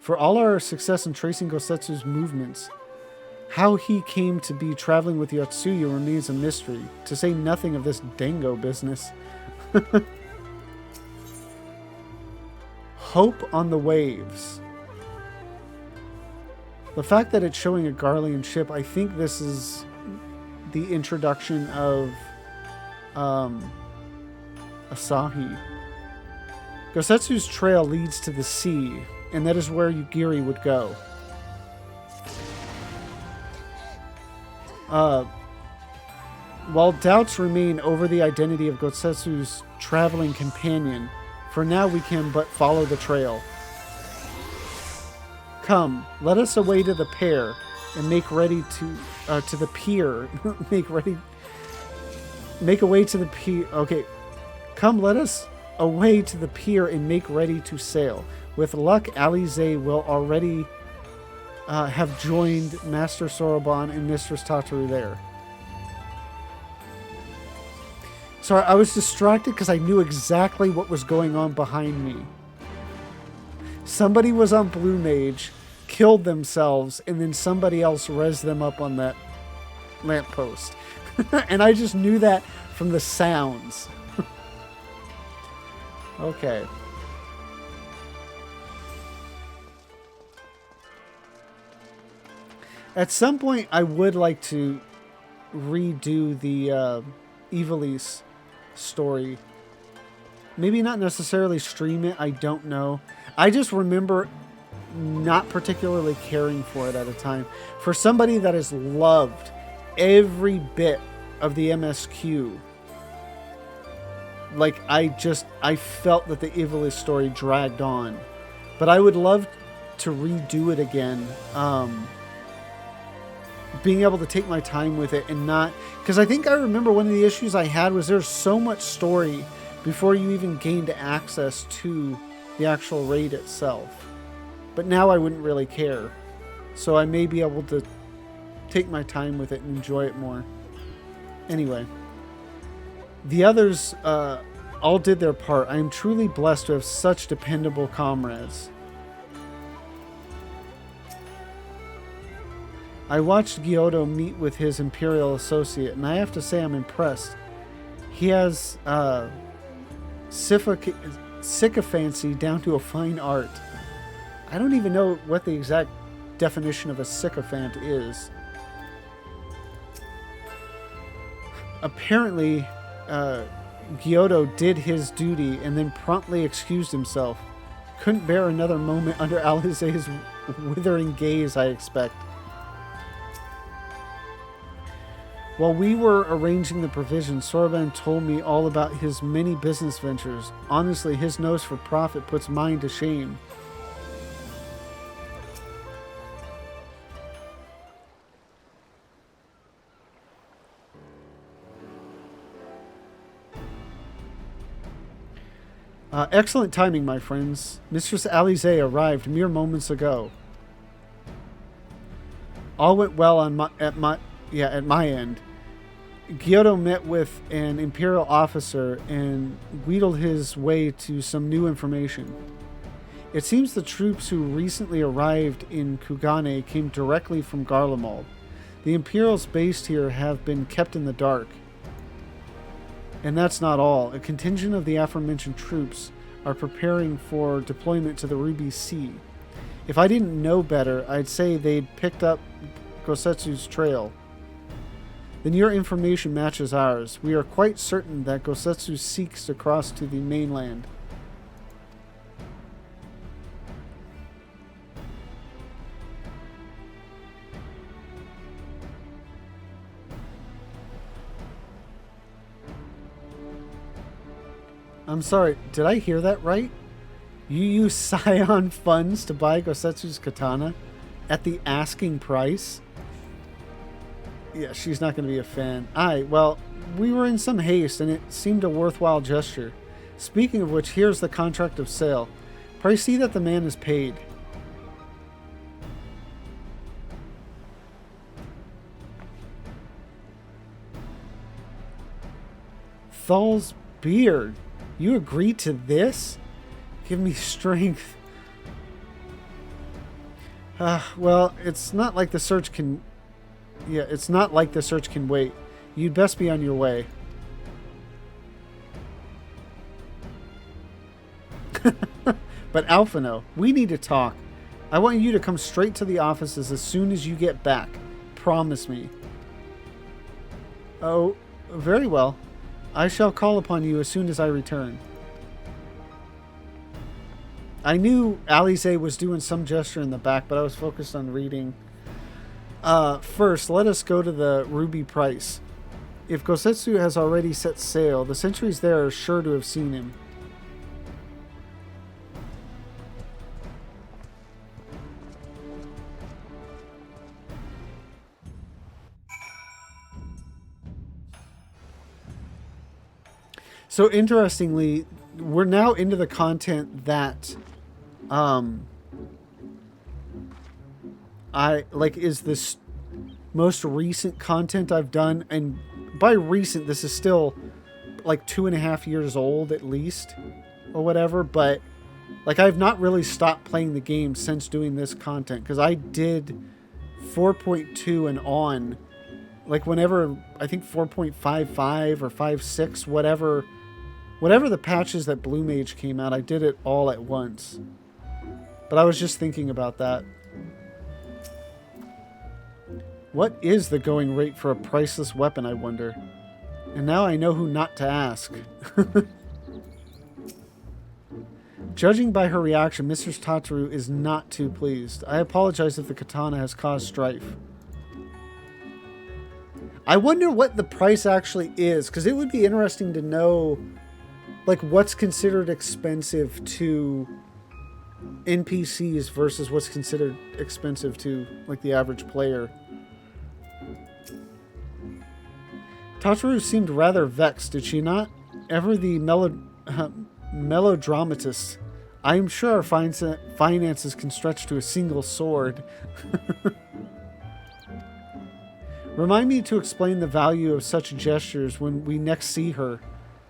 For all our success in tracing Gosetsu's movements, how he came to be traveling with Yotsuya remains a mystery, to say nothing of this Dango business. Hope on the waves. The fact that it's showing a Garlean ship, I think this is the introduction of Asahi. Gosetsu's trail leads to the sea, and that is where Yugiri would go. While doubts remain over the identity of Gosetsu's traveling companion, for now we can but follow the trail. Come, let us away to the pair and make ready to the pier. Make away to the pier. Okay, come, let us away to the pier and make ready to sail. With luck, Alize will already have joined Master Soroban and Mistress Tataru there. Sorry, I was distracted because I knew exactly what was going on behind me. Somebody was on Blue Mage, killed themselves, and then somebody else rezzed them up on that lamppost. And I just knew that from the sounds. Okay. At some point, I would like to redo the Ivalice story. Maybe not necessarily stream it, I don't know. I just remember not particularly caring for it at a time. For somebody that has loved every bit of the MSQ, like, I felt that the Ivalice story dragged on. But I would love to redo it again. Being able to take my time with it and not... Because I think I remember one of the issues I had was there's so much story before you even gained access to the actual raid itself. But now I wouldn't really care. So I may be able to take my time with it and enjoy it more. Anyway. The others all did their part. I am truly blessed to have such dependable comrades. I watched Gyotto meet with his Imperial associate, and I have to say I'm impressed. He has sycophancy down to a fine art. I don't even know what the exact definition of a sycophant is. Apparently, Gyotto did his duty and then promptly excused himself. Couldn't bear another moment under Alize's withering gaze, I expect. While we were arranging the provisions, Soroban told me all about his many business ventures. Honestly, his nose for profit puts mine to shame. Excellent timing, my friends. Mistress Alize arrived mere moments ago. All went well at my end. Gyotto met with an Imperial officer and wheedled his way to some new information. It seems the troops who recently arrived in Kugane came directly from Garlemald. The Imperials based here have been kept in the dark. And that's not all. A contingent of the aforementioned troops are preparing for deployment to the Ruby Sea. If I didn't know better, I'd say they'd picked up Gosetsu's trail. Then your information matches ours. We are quite certain that Gosetsu seeks to cross to the mainland. I'm sorry, did I hear that right? You use Scion funds to buy Gosetsu's katana at the asking price? Yeah, she's not going to be a fan. Well, we were in some haste, and it seemed a worthwhile gesture. Speaking of which, here's the contract of sale. Pray see that the man is paid. Thal's beard. You agreed to this? Give me strength. Well, it's not like the search can... Yeah, it's not like the search can wait. You'd best be on your way. But Alphino, we need to talk. I want you to come straight to the offices as soon as you get back. Promise me. Oh, very well. I shall call upon you as soon as I return. I knew Alize was doing some gesture in the back, but I was focused on reading. First, let us go to the Ruby Price. If Gosetsu has already set sail, the sentries there are sure to have seen him. So interestingly, we're now into the content that is this most recent content I've done, and by recent this is still like 2.5 years old at least or whatever, but like I've not really stopped playing the game since doing this content, because I did 4.2 and on, like whenever, I think 4.55 or 5.6, whatever the patches that Blue Mage came out, I did it all at once. But I was just thinking about that. What is the going rate for a priceless weapon, I wonder? And now I know who not to ask. Judging by her reaction, Mistress Tataru is not too pleased. I apologize if the katana has caused strife. I wonder what the price actually is, because it would be interesting to know, like, what's considered expensive to NPCs versus what's considered expensive to, like, the average player. Tataru seemed rather vexed, did she not? Ever the melodramatist. I am sure our finances can stretch to a single sword. Remind me to explain the value of such gestures when we next see her.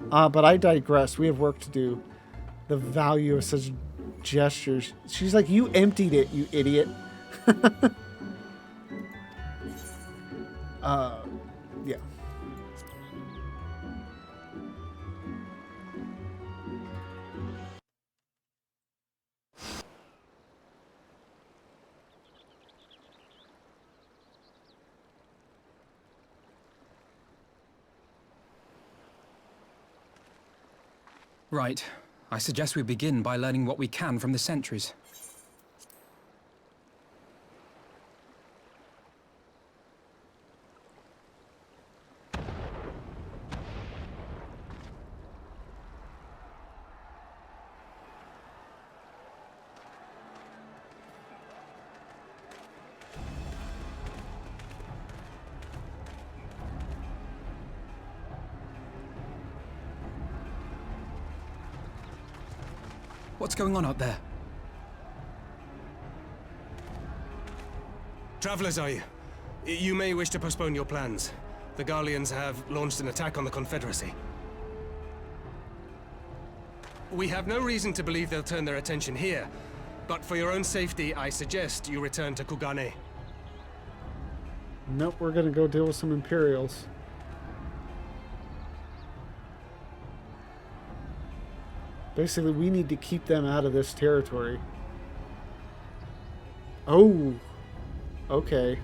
But I digress. We have work to do. The value of such gestures. She's like, you emptied it, you idiot. Yeah. Right. I suggest we begin by learning what we can from the sentries. What's going on out there? Travelers, are you? You may wish to postpone your plans. The Garleans have launched an attack on the Confederacy. We have no reason to believe they'll turn their attention here, but for your own safety, I suggest you return to Kugane. Nope, we're gonna go deal with some Imperials. Basically, we need to keep them out of this territory. Oh, okay.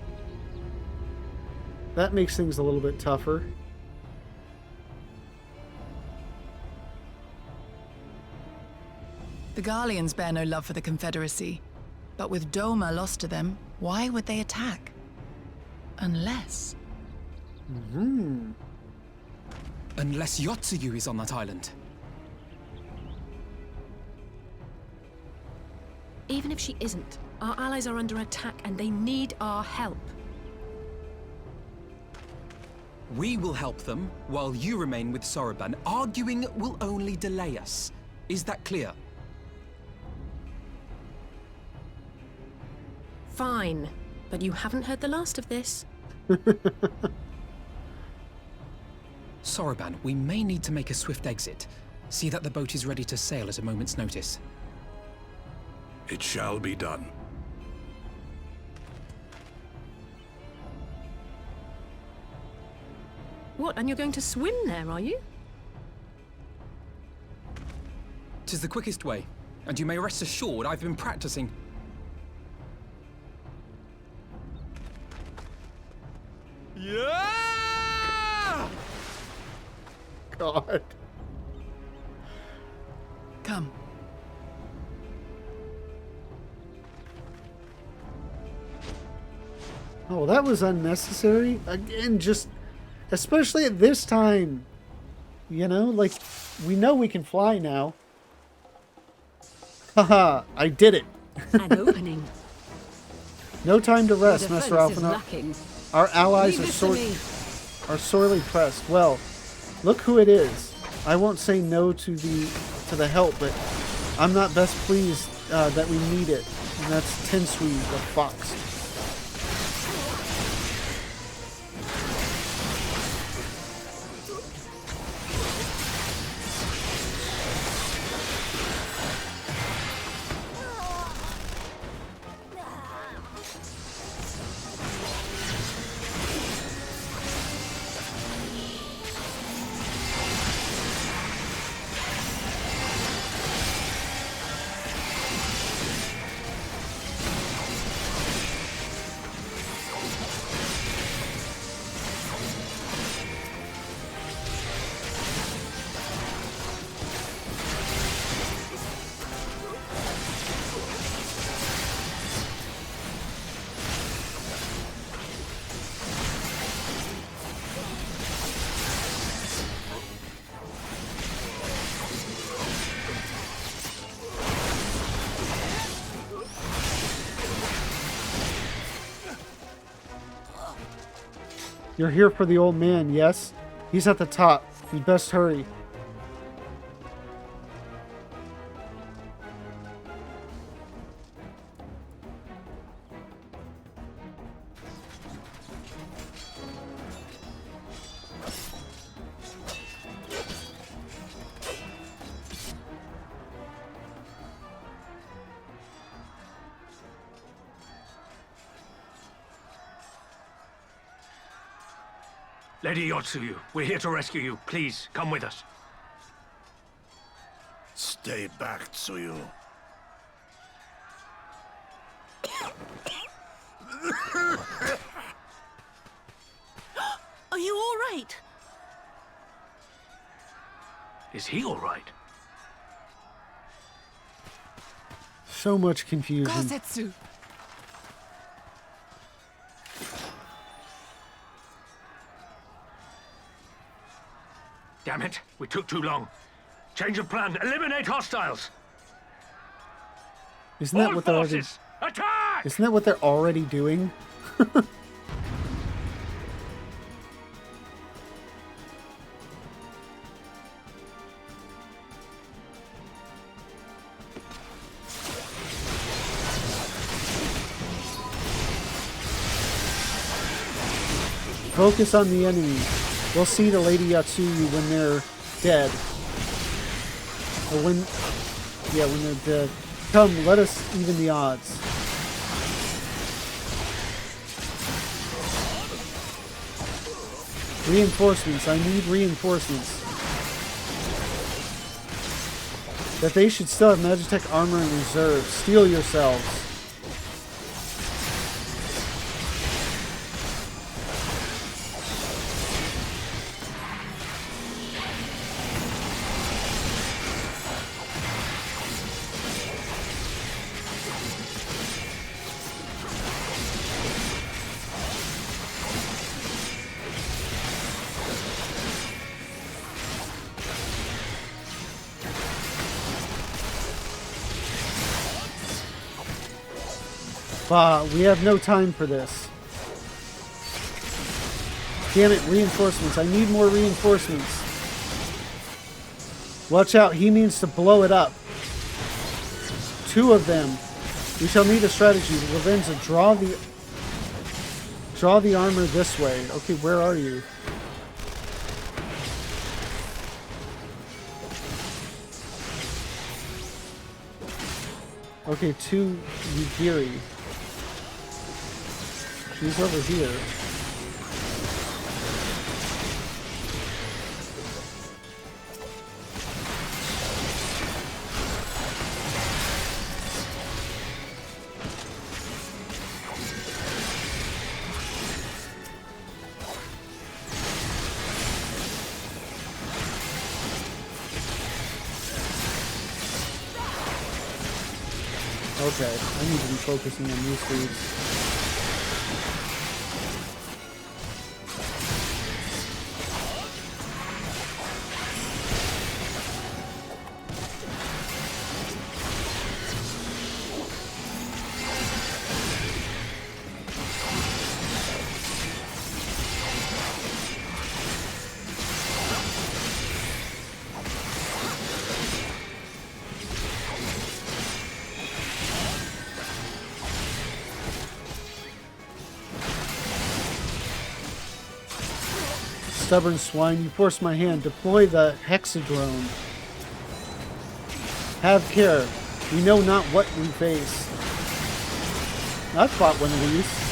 That makes things a little bit tougher. The Garleans bear no love for the Confederacy, but with Doma lost to them, why would they attack? Unless... Unless Yotsuyu is on that island. Even if she isn't, our allies are under attack and they need our help. We will help them, while you remain with Soroban. Arguing will only delay us. Is that clear? Fine, but you haven't heard the last of this. Soroban, we may need to make a swift exit. See that the boat is ready to sail at a moment's notice. It shall be done. What, and you're going to swim there, are you? 'Tis the quickest way, and you may rest assured I've been practicing. Yeah! God. Come. Oh, that was unnecessary. Again, just especially at this time. You know, like, we know we can fly now. Haha, I did it. An opening. No time to The rest, defense Master is Alphanor. lacking. Our allies Leave are, this to me. sorely pressed. Well, look who it is. I won't say no to the help, but I'm not best pleased that we need it. And that's Tinsui the Fox. You're here for the old man, yes? He's at the top. You best hurry. Lady Yotsuyu, we're here to rescue you. Please, come with us. Stay back, Tsuyu. Are you all right? Is he all right? So much confusion. Gosetsu. Damn it, we took too long. Change of plan. Eliminate hostiles. Isn't that All what they're already? forces, attack! Isn't that what they're already doing? Focus on the enemy. We'll see the Lady Yotsuyu when they're dead. Or when they're dead. Come, let us even the odds. Reinforcements. I need reinforcements. That they should still have Magitech armor in reserve. Steel yourselves. We have no time for this. Damn it, reinforcements. I need more reinforcements. Watch out, he means to blow it up. 2 of them. We shall need a strategy. Lavenza, draw the armor this way. Okay, where are you? Okay, 2 Yugiri. She's over here. Okay, I need to be focusing on these dudes. Stubborn swine, you forced my hand. Deploy the hexadrone. Have care. We know not what we face. I've fought one of these.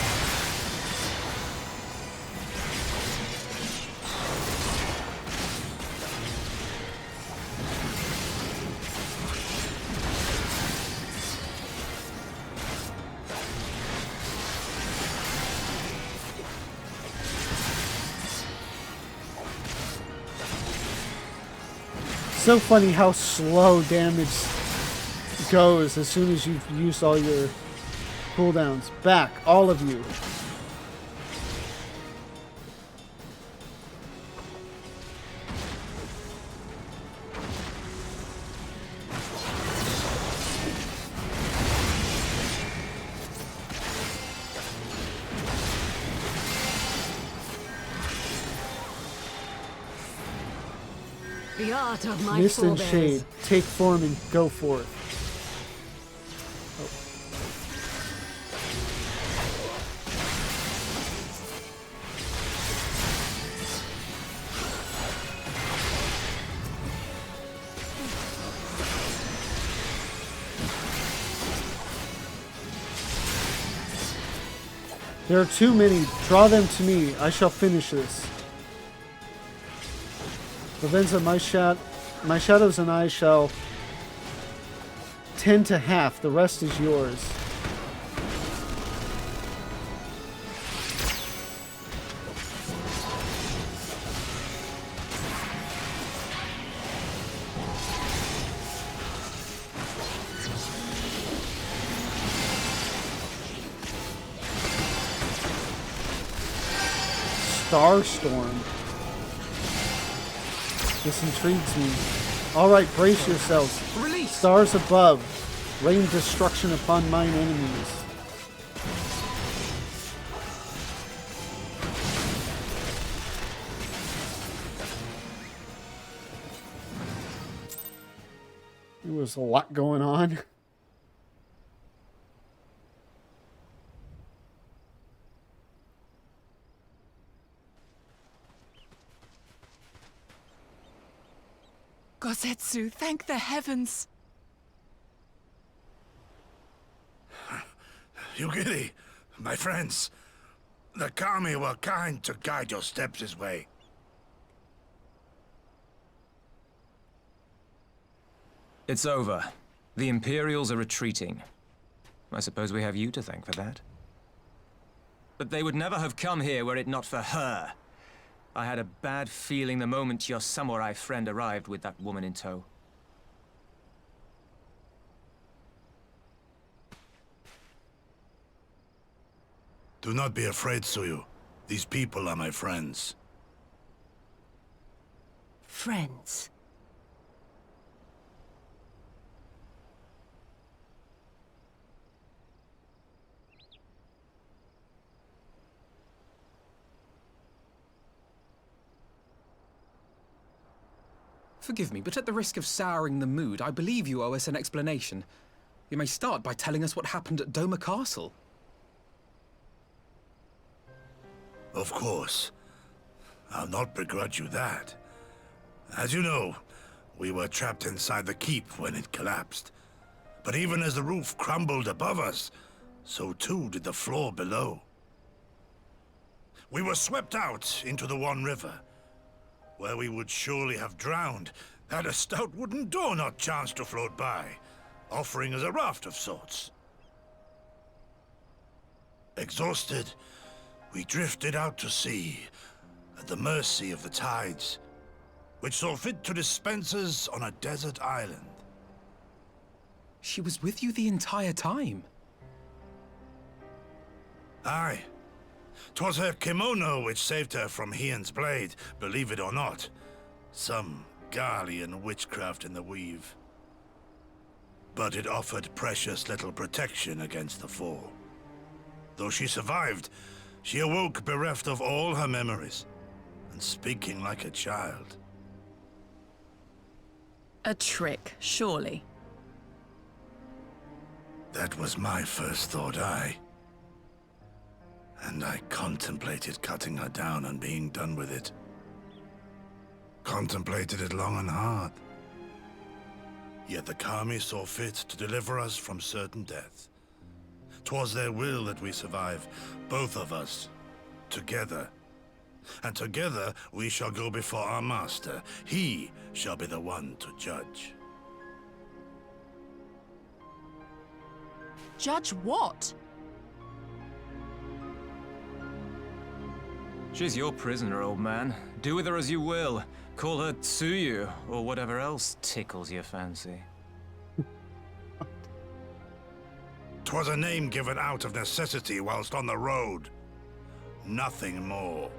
So funny how slow damage goes as soon as you've used all your cooldowns. Back, all of you. The art of my Mist and forebears. shade, take form and go forth. There are too many. Draw them to me. I shall finish this. Lavenza, my shadows and I shall tend to half. The rest is yours. Starstorm. This intrigues me. Alright, brace yourselves. Release! Stars above. Rain destruction upon mine enemies. There was a lot going on. Gosetsu, thank the heavens. Yugiri, my friends, the Kami were kind to guide your steps this way. It's over. The Imperials are retreating. I suppose we have you to thank for that. But they would never have come here were it not for her. I had a bad feeling the moment your samurai friend arrived with that woman in tow. Do not be afraid, Suyu. These people are my friends. Friends. Forgive me, but at the risk of souring the mood, I believe you owe us an explanation. You may start by telling us what happened at Doma Castle. Of course. I'll not begrudge you that. As you know, we were trapped inside the keep when it collapsed. But even as the roof crumbled above us, so too did the floor below. We were swept out into the One River, where we would surely have drowned had a stout wooden door not chanced to float by, offering us a raft of sorts. Exhausted, we drifted out to sea, at the mercy of the tides, which saw fit to dispense us on a desert island. She was with you the entire time. Aye. 'Twas her kimono which saved her from Hien's blade, believe it or not. Some Garlean witchcraft in the weave. But it offered precious little protection against the fall. Though she survived, she awoke bereft of all her memories, and speaking like a child. A trick, surely. That was my first thought, aye. And I contemplated cutting her down and being done with it. Contemplated it long and hard. Yet the Kami saw fit to deliver us from certain death. 'Twas their will that we survive, both of us, together. And together we shall go before our master. He shall be the one to judge. Judge what? She's your prisoner, old man. Do with her as you will. Call her Tsuyu, or whatever else tickles your fancy. 'Twas a name given out of necessity whilst on the road. Nothing more.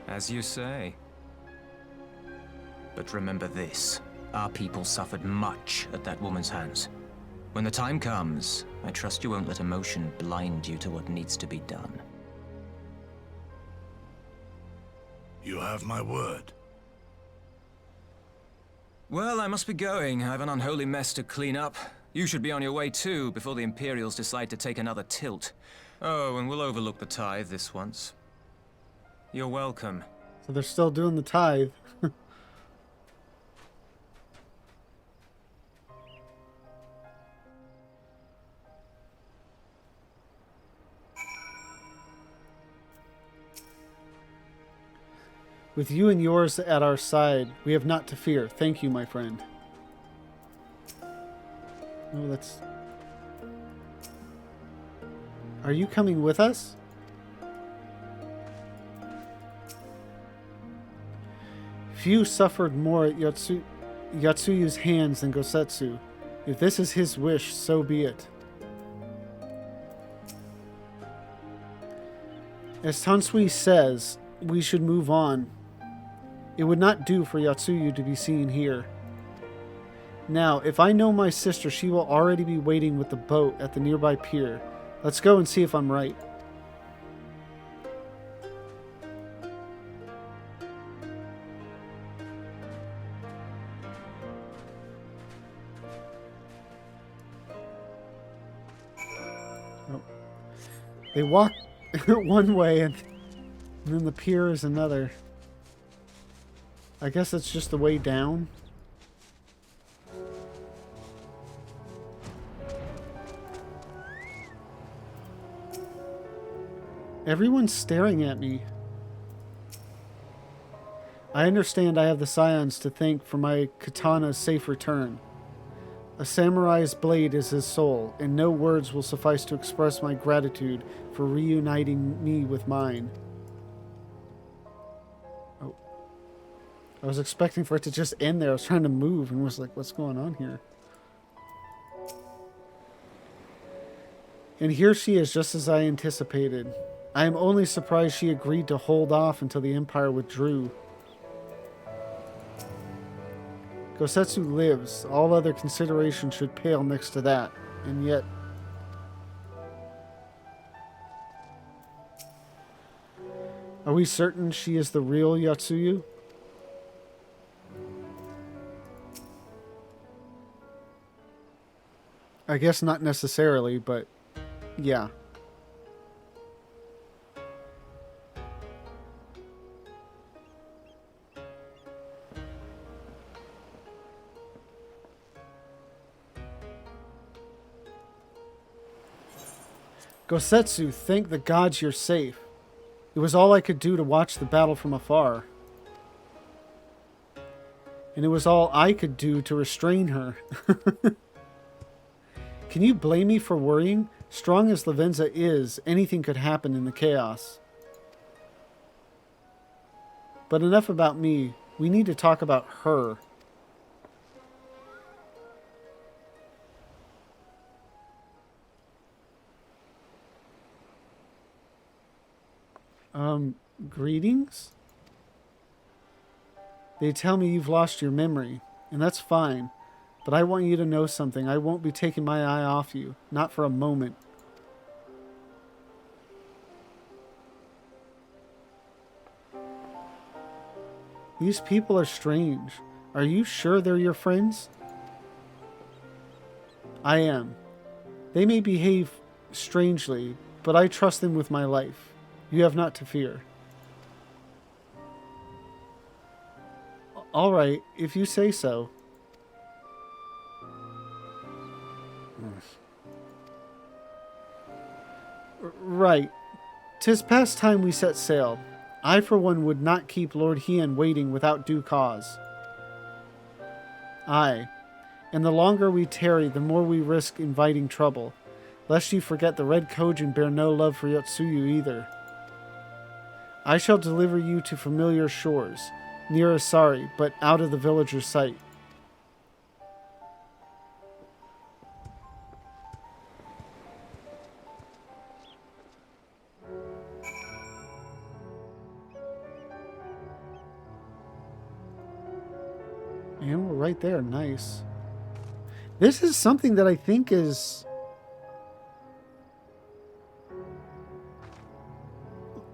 As you say. But remember this. Our people suffered much at that woman's hands. When the time comes, I trust you won't let emotion blind you to what needs to be done. You have my word. Well, I must be going. I have an unholy mess to clean up. You should be on your way too, before the Imperials decide to take another tilt. Oh, and we'll overlook the tithe this once. You're welcome. So they're still doing the tithe. With you and yours at our side, we have not to fear. Thank you, my friend. Oh, that's... Are you coming with us? Few suffered more at Yatsuyu's hands than Gosetsu. If this is his wish, so be it. As Tansui says, we should move on. It would not do for Yatsuyu to be seen here. Now, if I know my sister, she will already be waiting with the boat at the nearby pier. Let's go and see if I'm right. Oh. They walk one way and then the pier is another. I guess it's just the way down. Everyone's staring at me. I understand I have the scions to thank for my katana's safe return. A samurai's blade is his soul, and no words will suffice to express my gratitude for reuniting me with mine. Oh. I was expecting for it to just end there. I was trying to move and was like, what's going on here? And here she is, just as I anticipated. I am only surprised she agreed to hold off until the Empire withdrew. Gosetsu lives. All other consideration should pale next to that. And yet... Are we certain she is the real Yatsuyu? I guess not necessarily, but yeah. Gosetsu, thank the gods you're safe. It was all I could do to watch the battle from afar. And it was all I could do to restrain her. Can you blame me for worrying? Strong as Lavenza is, anything could happen in the chaos. But enough about me. We need to talk about her. Greetings? They tell me you've lost your memory, and that's fine. But I want you to know something. I won't be taking my eye off you. Not for a moment. These people are strange. Are you sure they're your friends? I am. They may behave strangely, but I trust them with my life. You have not to fear. All right, if you say so. Right. 'Tis past time we set sail. I, for one, would not keep Lord Hien waiting without due cause. Aye, and the longer we tarry, the more we risk inviting trouble, lest you forget the Red Kojin bear no love for Yotsuyu either. I shall deliver you to familiar shores, near Asari, but out of the villager's sight. And we're right there. Nice. This is something that I think is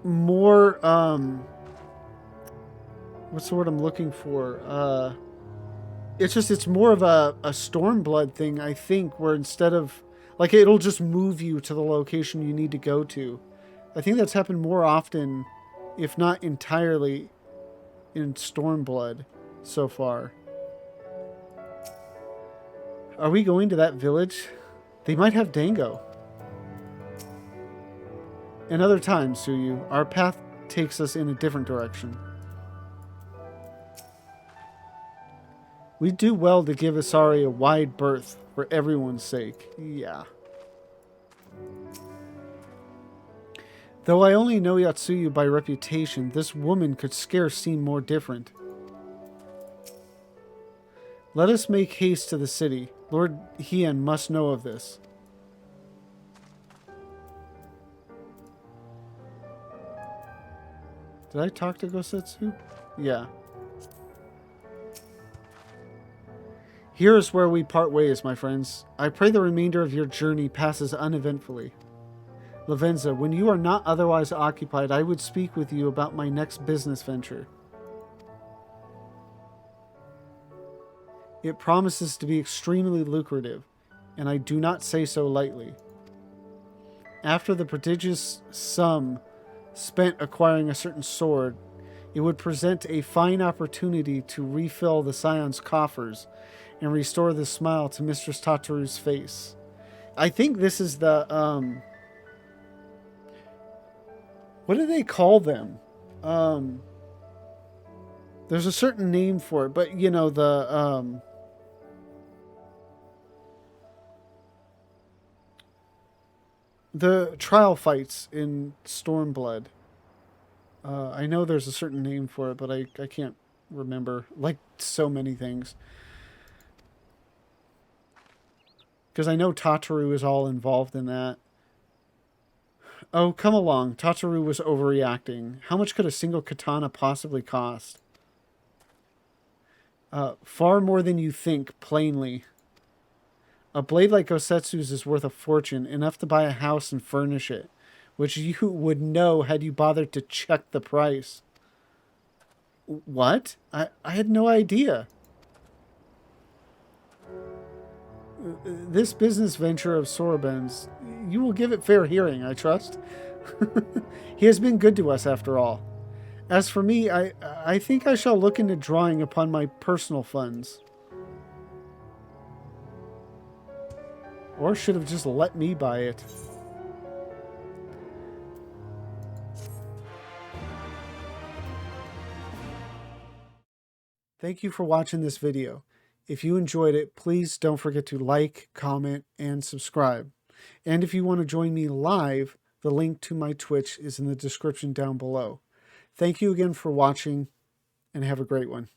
more, what's the word I'm looking for? It's more of a Stormblood thing, I think, where instead of, like, it'll just move you to the location you need to go to. I think that's happened more often, if not entirely, in Stormblood so far. Are we going to that village? They might have Dango. Another time, Suyu. Our path takes us in a different direction. We do well to give Asari a wide berth for everyone's sake. Yeah. Though I only know Yotsuyu by reputation, this woman could scarce seem more different. Let us make haste to the city. Lord Hien must know of this. Did I talk to Gosetsu? Yeah. Here is where we part ways, my friends. I pray the remainder of your journey passes uneventfully. Lavenza, when you are not otherwise occupied, I would speak with you about my next business venture. It promises to be extremely lucrative, and I do not say so lightly. After the prodigious sum spent acquiring a certain sword, it would present a fine opportunity to refill the Scion's coffers and restore the smile to Mistress Tataru's face. I think this is the, what do they call them? There's a certain name for it, but, you know, the trial fights in Stormblood. I know there's a certain name for it, but I can't remember. Like so many things. Because I know Tataru is all involved in that. Oh, come along. Tataru was overreacting. How much could a single katana possibly cost? Far more than you think, plainly. A blade like Gosetsu's is worth a fortune, enough to buy a house and furnish it, which you would know had you bothered to check the price. What? I had no idea. This business venture of Soroben's, you will give it fair hearing, I trust. He has been good to us, after all. As for me, I think I shall look into drawing upon my personal funds. Or should have just let me buy it. Thank you for watching this video. If you enjoyed it, please don't forget to like, comment, and subscribe. And if you want to join me live, the link to my Twitch is in the description down below. Thank you again for watching, and have a great one.